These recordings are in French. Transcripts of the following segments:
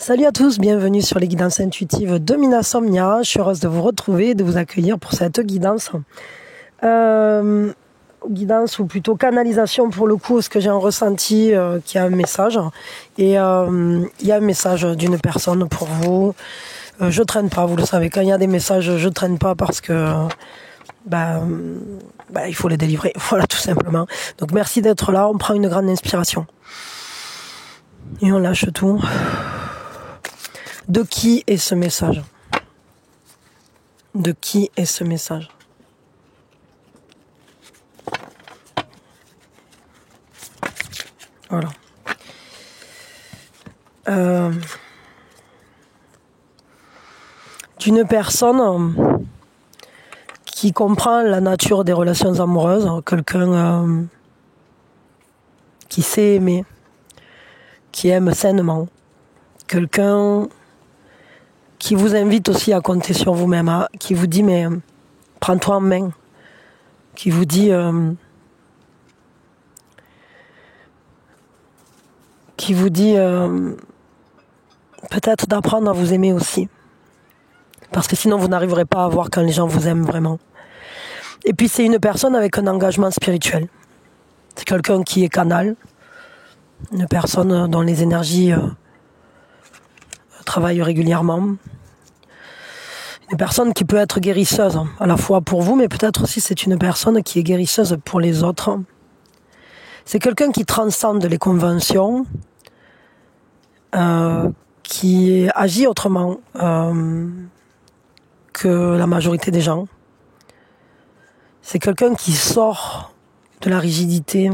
Salut à tous, bienvenue sur les guidances intuitives de Mina Somnia. Je suis heureuse de vous retrouver et de vous accueillir pour cette guidance. Guidance ou plutôt canalisation pour le coup, parce que j'ai un ressenti qu'il y a un message. Et il y a un message d'une personne pour vous. Je traîne pas, vous le savez, quand il y a des messages, je traîne pas parce que il faut les délivrer, voilà tout simplement. Donc merci d'être là, on prend une grande inspiration. Et on lâche tout. De qui est ce message? De qui est ce message? Voilà. D'une personne qui comprend la nature des relations amoureuses, quelqu'un qui sait aimer, qui aime sainement, quelqu'un qui vous invite aussi à compter sur vous-même, qui vous dit mais prends-toi en main, qui vous dit peut-être d'apprendre à vous aimer aussi, parce que sinon vous n'arriverez pas à voir quand les gens vous aiment vraiment. Et puis c'est une personne avec un engagement spirituel, c'est quelqu'un qui est canal, une personne dont les énergies travaillent régulièrement. Une personne qui peut être guérisseuse, à la fois pour vous, mais peut-être aussi c'est une personne qui est guérisseuse pour les autres. C'est quelqu'un qui transcende les conventions, qui agit autrement que la majorité des gens. C'est quelqu'un qui sort de la rigidité.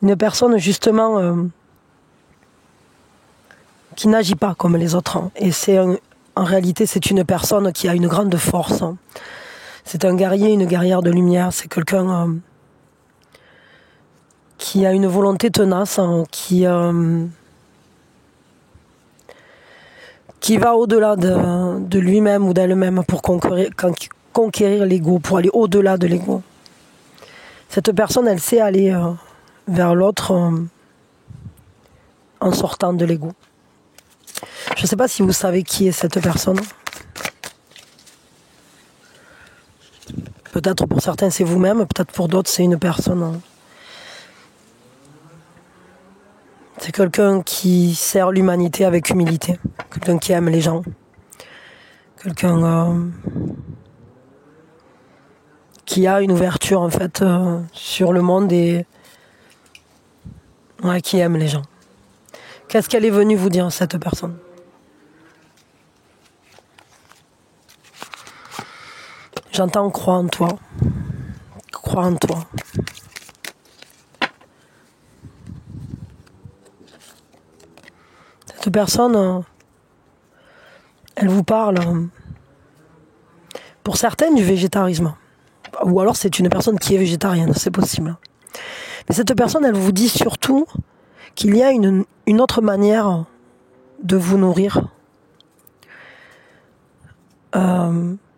Une personne justement qui n'agit pas comme les autres. Et en réalité, c'est une personne qui a une grande force. C'est un guerrier, une guerrière de lumière. C'est quelqu'un qui a une volonté tenace, qui va au-delà de lui-même ou d'elle-même pour conquérir l'ego, pour aller au-delà de l'ego. Cette personne, elle sait aller vers l'autre en sortant de l'ego. Je ne sais pas si vous savez qui est cette personne. Peut-être pour certains c'est vous-même, peut-être pour d'autres c'est une personne. C'est quelqu'un qui sert l'humanité avec humilité. Quelqu'un qui aime les gens. Quelqu'un qui a une ouverture en fait sur le monde et qui aime les gens. Qu'est-ce qu'elle est venue vous dire, cette personne? J'entends crois en toi. Crois en toi. Cette personne, elle vous parle, pour certaines, du végétarisme. Ou alors c'est une personne qui est végétarienne, c'est possible. Mais cette personne, elle vous dit surtout qu'il y a une autre manière de vous nourrir,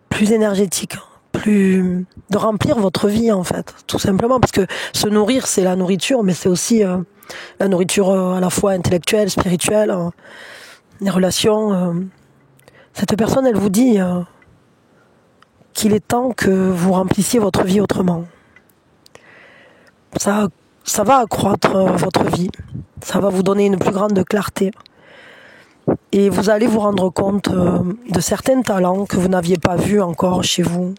plus énergétique, de remplir votre vie en fait, tout simplement, parce que se nourrir c'est la nourriture, mais c'est aussi la nourriture à la fois intellectuelle, spirituelle, les relations. Cette personne, elle vous dit qu'il est temps que vous remplissiez votre vie autrement. Ça va accroître votre vie, ça va vous donner une plus grande clarté. Et vous allez vous rendre compte de certains talents que vous n'aviez pas vus encore chez vous.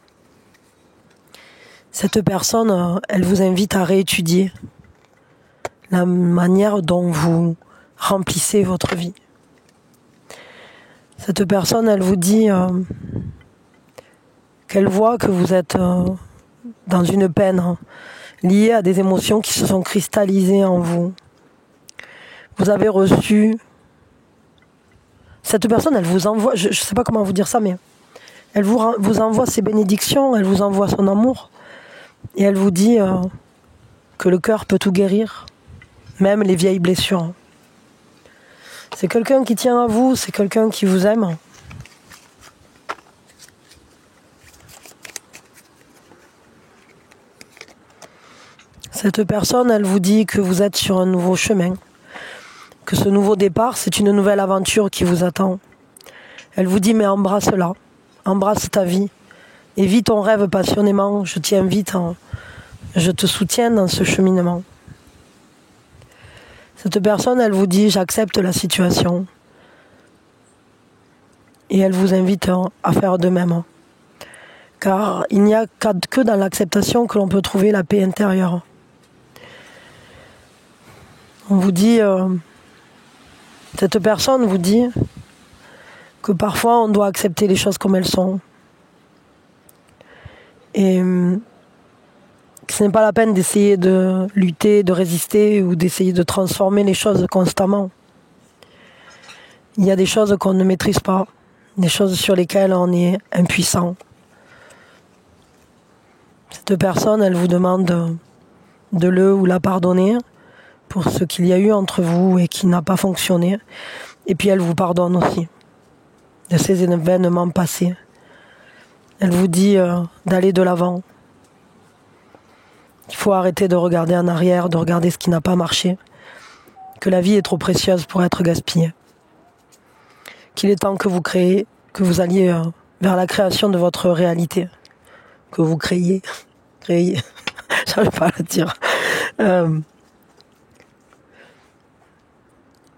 Cette personne, elle vous invite à réétudier la manière dont vous remplissez votre vie. Cette personne, elle vous dit qu'elle voit que vous êtes dans une peine liée à des émotions qui se sont cristallisées en vous. Vous avez reçu... Cette personne, elle vous envoie, je ne sais pas comment vous dire ça, mais elle vous envoie ses bénédictions, elle vous envoie son amour, et elle vous dit que le cœur peut tout guérir, même les vieilles blessures. C'est quelqu'un qui tient à vous, c'est quelqu'un qui vous aime. Cette personne, elle vous dit que vous êtes sur un nouveau chemin, que ce nouveau départ, c'est une nouvelle aventure qui vous attend. Elle vous dit, mais embrasse-la, embrasse ta vie, et vis ton rêve passionnément, je t'y invite, je te soutiens dans ce cheminement. Cette personne, elle vous dit, j'accepte la situation, et elle vous invite à faire de même. Car il n'y a que dans l'acceptation que l'on peut trouver la paix intérieure. On vous dit, cette personne vous dit que parfois on doit accepter les choses comme elles sont. Et que ce n'est pas la peine d'essayer de lutter, de résister ou d'essayer de transformer les choses constamment. Il y a des choses qu'on ne maîtrise pas, des choses sur lesquelles on est impuissant. Cette personne, elle vous demande de le ou la pardonner pour ce qu'il y a eu entre vous et qui n'a pas fonctionné. Et puis elle vous pardonne aussi de ces événements passés. Elle vous dit d'aller de l'avant. Il faut arrêter de regarder en arrière, de regarder ce qui n'a pas marché. Que la vie est trop précieuse pour être gaspillée. Qu'il est temps que vous créez, que vous alliez vers la création de votre réalité. Que vous créiez. J'arrive pas à le dire.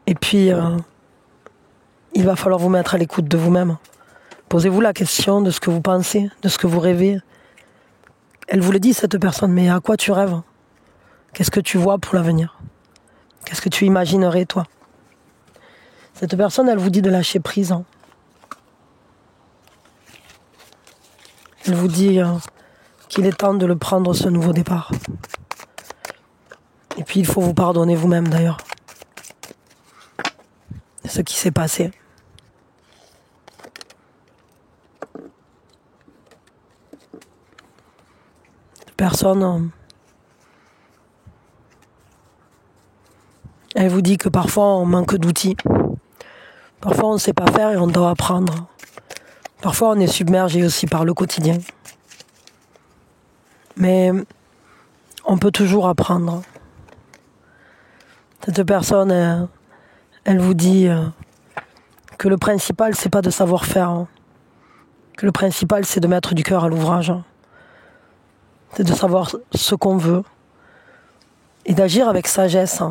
Et puis, il va falloir vous mettre à l'écoute de vous-même. Posez-vous la question de ce que vous pensez, de ce que vous rêvez. Elle vous le dit, cette personne, mais à quoi tu rêves? Qu'est-ce que tu vois pour l'avenir? Qu'est-ce que tu imaginerais, toi? Cette personne, elle vous dit de lâcher prise. Elle vous dit qu'il est temps de le prendre, ce nouveau départ. Et puis, il faut vous pardonner vous-même, d'ailleurs. Ce qui s'est passé. Personne. Elle vous dit que parfois on manque d'outils. Parfois on ne sait pas faire et on doit apprendre. Parfois on est submergé aussi par le quotidien. Mais on peut toujours apprendre. Cette personne, elle vous dit que le principal c'est pas de savoir faire. Que le principal c'est de mettre du cœur à l'ouvrage. C'est de savoir ce qu'on veut et d'agir avec sagesse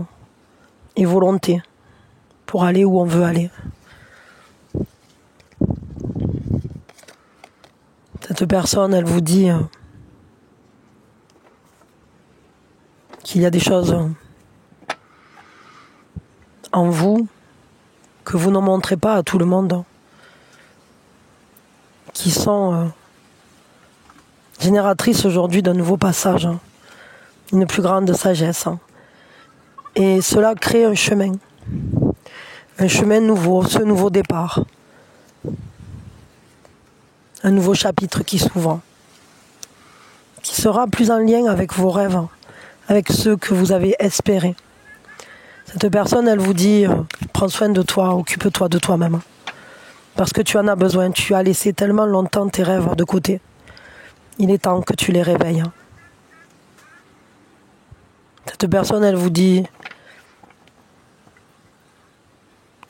et volonté pour aller où on veut aller. Cette personne, elle vous dit qu'il y a des choses en vous que vous ne montrez pas à tout le monde, qui sont génératrice aujourd'hui d'un nouveau passage, une plus grande sagesse. Et cela crée un chemin nouveau, ce nouveau départ, un nouveau chapitre qui s'ouvre, qui sera plus en lien avec vos rêves, avec ceux que vous avez espérés. Cette personne, elle vous dit, prends soin de toi, occupe-toi de toi-même, parce que tu en as besoin, tu as laissé tellement longtemps tes rêves de côté. Il est temps que tu les réveilles. Cette personne, elle vous dit,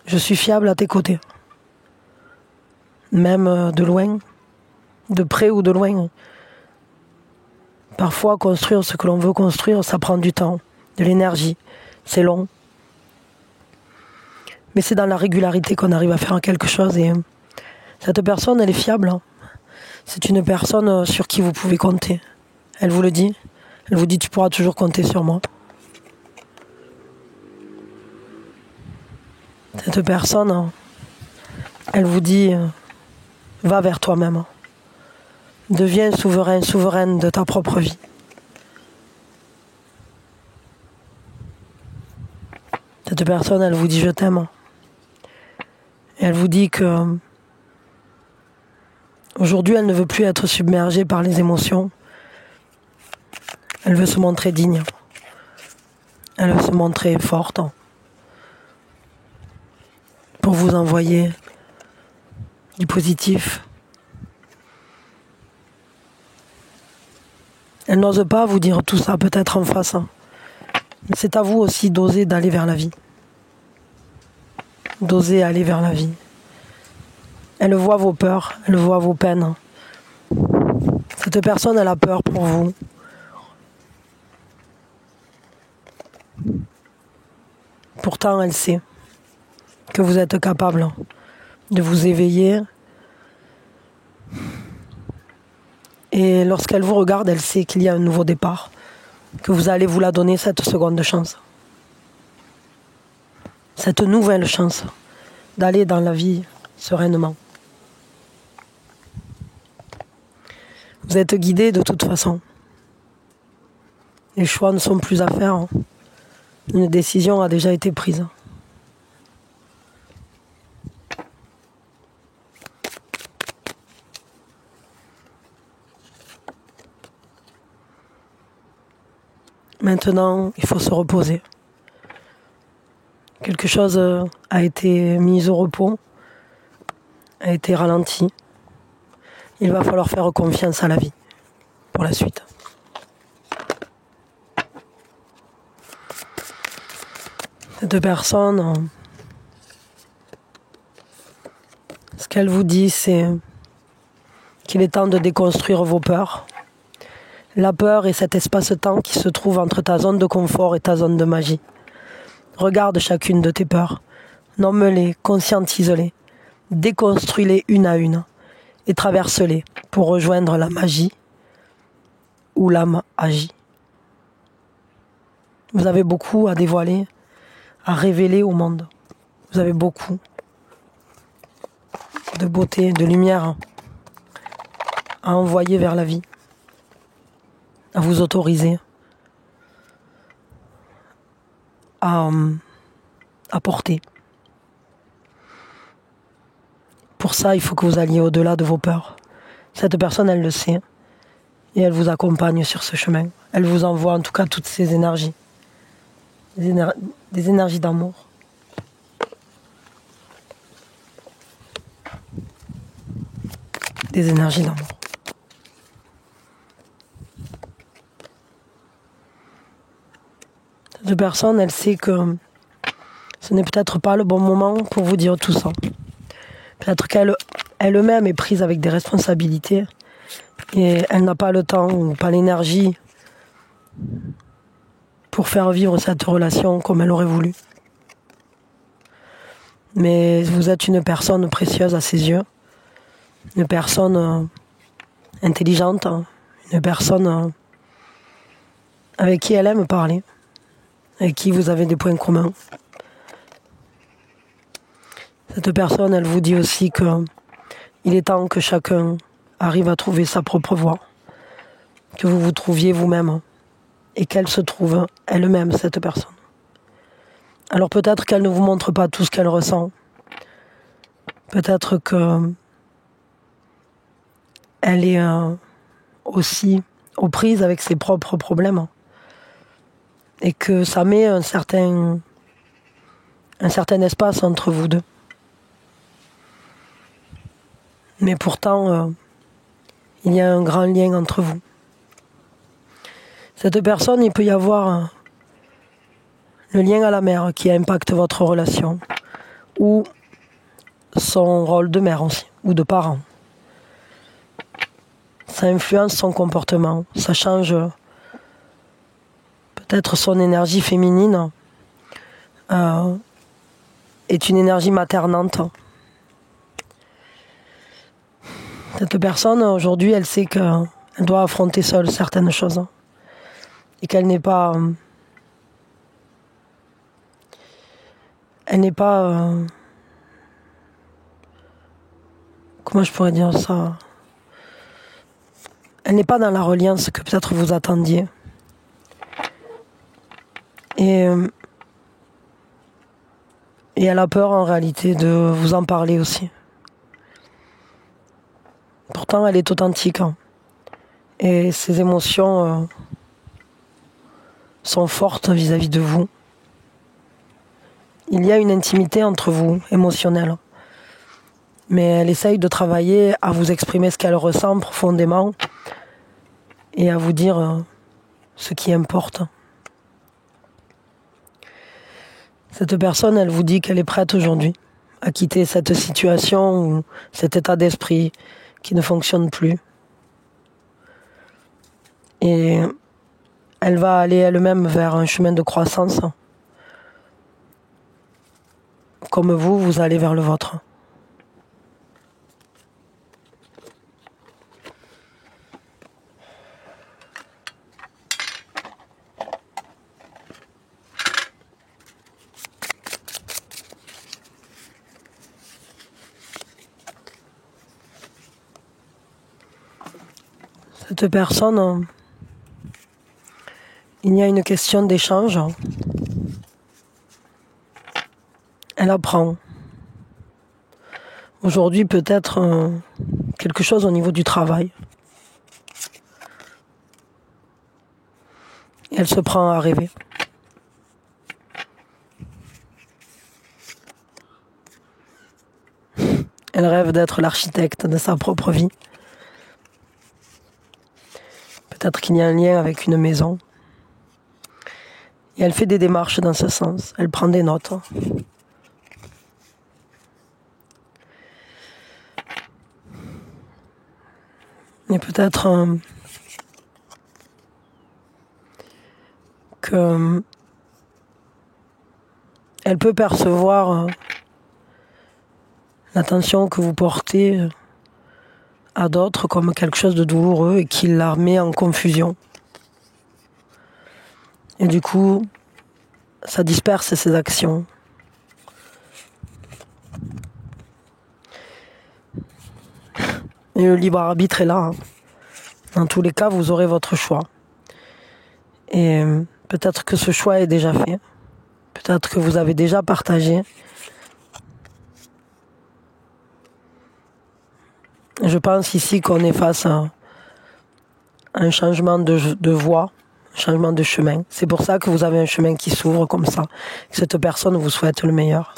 je suis fiable à tes côtés. Même de loin, de près ou de loin. Parfois, construire ce que l'on veut construire, ça prend du temps, de l'énergie. C'est long. Mais c'est dans la régularité qu'on arrive à faire quelque chose. Et cette personne, elle est fiable. C'est une personne sur qui vous pouvez compter. Elle vous le dit. Elle vous dit, tu pourras toujours compter sur moi. Cette personne, elle vous dit, va vers toi-même. Deviens souverain, souveraine de ta propre vie. Cette personne, elle vous dit, je t'aime. Et elle vous dit que aujourd'hui, elle ne veut plus être submergée par les émotions. Elle veut se montrer digne. Elle veut se montrer forte. Pour vous envoyer du positif. Elle n'ose pas vous dire tout ça, peut-être en face. Mais c'est à vous aussi d'oser d'aller vers la vie. d'oser aller vers la vie. Elle voit vos peurs, elle voit vos peines. Cette personne, elle a peur pour vous. Pourtant, elle sait que vous êtes capable de vous éveiller. Et lorsqu'elle vous regarde, elle sait qu'il y a un nouveau départ, que vous allez vous la donner cette seconde chance. Cette nouvelle chance d'aller dans la vie sereinement. Vous êtes guidé de toute façon. Les choix ne sont plus à faire. Une décision a déjà été prise. Maintenant, il faut se reposer. Quelque chose a été mis au repos, a été ralenti. Il va falloir faire confiance à la vie pour la suite. Cette personne, ce qu'elle vous dit, c'est qu'il est temps de déconstruire vos peurs. La peur est cet espace-temps qui se trouve entre ta zone de confort et ta zone de magie. Regarde chacune de tes peurs, nomme-les, conscientise-les, déconstruis-les une à une et traverse-les pour rejoindre la magie où l'âme agit. Vous avez beaucoup à dévoiler, à révéler au monde. Vous avez beaucoup de beauté, de lumière à envoyer vers la vie, à vous autoriser à porter. Pour ça, il faut que vous alliez au-delà de vos peurs. Cette personne, elle le sait, et elle vous accompagne sur ce chemin. Elle vous envoie en tout cas toutes ces énergies, des énergies d'amour. Des énergies d'amour. Cette personne, elle sait que ce n'est peut-être pas le bon moment pour vous dire tout ça. Peut-être qu'elle-même est prise avec des responsabilités et elle n'a pas le temps ou pas l'énergie pour faire vivre cette relation comme elle aurait voulu. Mais vous êtes une personne précieuse à ses yeux, une personne intelligente, une personne avec qui elle aime parler, avec qui vous avez des points communs. Cette personne, elle vous dit aussi que il est temps que chacun arrive à trouver sa propre voie, que vous vous trouviez vous-même et qu'elle se trouve elle-même, cette personne. Alors peut-être qu'elle ne vous montre pas tout ce qu'elle ressent. Peut-être que elle est aussi aux prises avec ses propres problèmes et que ça met un certain espace entre vous deux. Mais pourtant, il y a un grand lien entre vous. Cette personne, il peut y avoir le lien à la mère qui impacte votre relation, ou son rôle de mère aussi, ou de parent. Ça influence son comportement, ça change peut-être son énergie féminine est une énergie maternante. Cette personne, aujourd'hui, elle sait qu'elle doit affronter seule certaines choses. Et qu'elle n'est pas... comment je pourrais dire ça? Elle n'est pas dans la reliance que peut-être vous attendiez. Et elle a peur en réalité de vous en parler aussi. Pourtant, elle est authentique. Et ses émotions sont fortes vis-à-vis de vous. Il y a une intimité entre vous, émotionnelle. Mais elle essaye de travailler à vous exprimer ce qu'elle ressent profondément et à vous dire ce qui importe. Cette personne, elle vous dit qu'elle est prête aujourd'hui à quitter cette situation ou cet état d'esprit qui ne fonctionne plus. Et elle va aller elle-même vers un chemin de croissance, comme vous allez vers le vôtre. Cette personne, il y a une question d'échange. Elle apprend. Aujourd'hui, peut-être quelque chose au niveau du travail. Et elle se prend à rêver. Elle rêve d'être l'architecte de sa propre vie. Peut-être qu'il y a un lien avec une maison. Et elle fait des démarches dans ce sens. Elle prend des notes. Et peut-être que elle peut percevoir l'attention que vous portez à d'autres comme quelque chose de douloureux et qui la met en confusion. Et du coup, ça disperse ses actions. Et le libre arbitre est là. Dans tous les cas, vous aurez votre choix. Et peut-être que ce choix est déjà fait. Peut-être que vous avez déjà partagé. Je pense ici qu'on est face à un changement de voie, un changement de chemin. C'est pour ça que vous avez un chemin qui s'ouvre comme ça. Que cette personne vous souhaite le meilleur.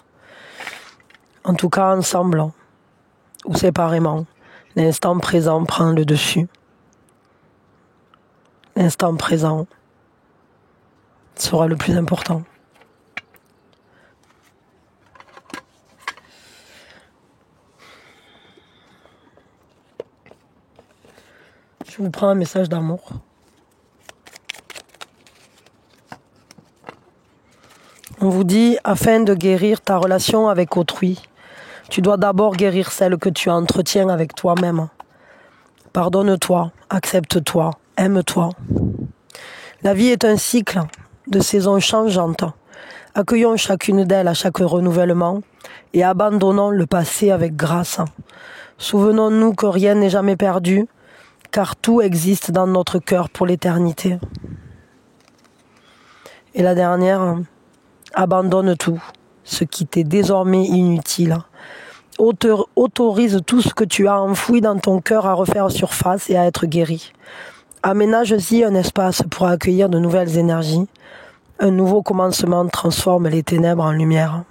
En tout cas, ensemble ou séparément, l'instant présent prend le dessus. L'instant présent sera le plus important. Je vous prends un message d'amour. On vous dit, afin de guérir ta relation avec autrui, tu dois d'abord guérir celle que tu entretiens avec toi-même. Pardonne-toi, accepte-toi, aime-toi. La vie est un cycle de saisons changeantes. Accueillons chacune d'elles à chaque renouvellement et abandonnons le passé avec grâce. Souvenons-nous que rien n'est jamais perdu, car tout existe dans notre cœur pour l'éternité. Et la dernière, abandonne tout, ce qui t'est désormais inutile. Autorise tout ce que tu as enfoui dans ton cœur à refaire surface et à être guéri. Aménage-y un espace pour accueillir de nouvelles énergies. Un nouveau commencement transforme les ténèbres en lumière.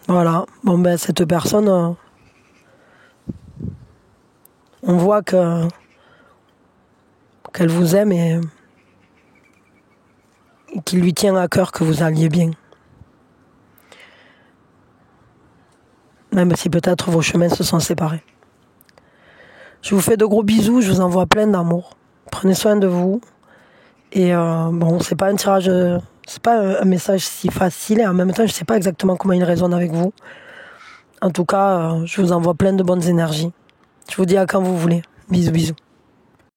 Voilà, cette personne, on voit qu'elle vous aime et qu'il lui tient à cœur que vous alliez bien. Même si peut-être vos chemins se sont séparés. Je vous fais de gros bisous, je vous envoie plein d'amour. Prenez soin de vous. Et c'est pas un tirage, c'est pas un message si facile et en même temps je sais pas exactement comment il résonne avec vous. En tout cas, je vous envoie plein de bonnes énergies. Je vous dis à quand vous voulez. Bisous bisous.